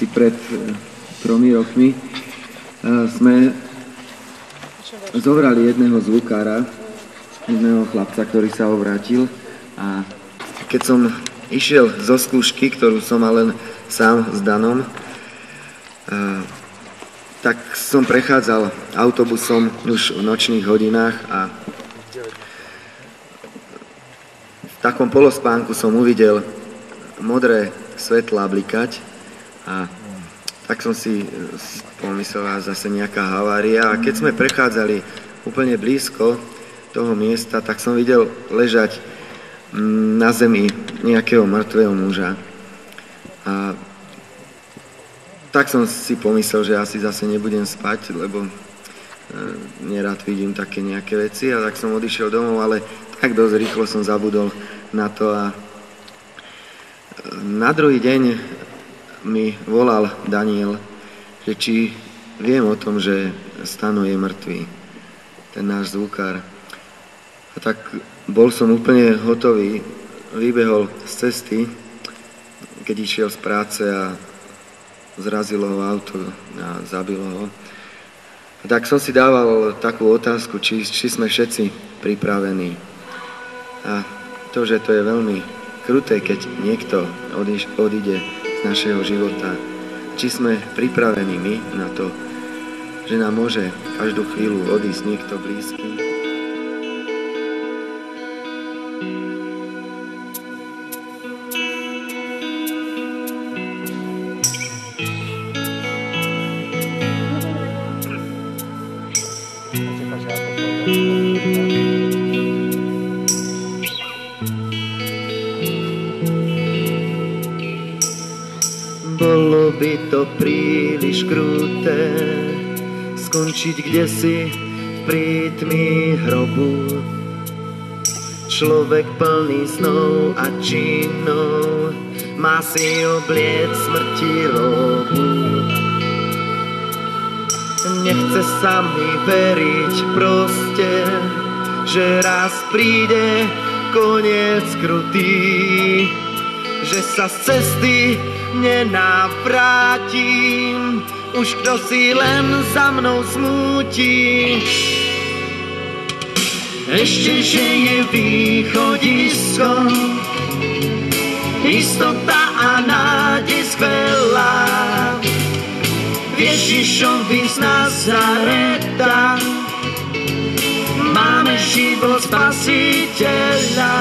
asi pred 3 rokmi sme zobrali jedného zvukára, jedného chlapca, ktorý sa obrátil, a keď som išiel zo skúšky, ktorú som mal len sám s Danom, tak som prechádzal autobusom už v nočných hodinách a v takom polospánku som uvidel modré svetlá blikať a tak som si pomyslel, zase nejaká havária. A keď sme prechádzali úplne blízko toho miesta, tak som videl ležať na zemi nejakého mŕtvého muža. A tak som si pomyslel, že asi zase nebudem spať, lebo nerád vidím také nejaké veci, a tak som odišiel domov, ale tak dosť rýchlo som zabudol na to. A na druhý deň mi volal Daniel, že či viem o tom, že Stano je mŕtvý, ten náš zvukár. A tak bol som úplne hotový, vybehol z cesty, keď išiel z práce, a zrazilo ho auto a zabilo ho. A tak som si dával takú otázku, či sme všetci pripravení. A to, že to je veľmi kruté, keď niekto odíde z našeho života, či sme pripravení my na to, že nám môže každú chvíľu odísť niekto blízky. Bolo by to príliš kruté skončiť kdesi v prítmi hrobu. Človek plný snov a činov má si obliec smrti robu. Nechce sa mi veriť proste, že raz príde koniec krutý, že sa z cesty nenavrátim, už kto si len za mnou smúti. Ešte, že je východisko, istota a nádej skvelá. Ježišovi z Nazareta máme život spasiteľa.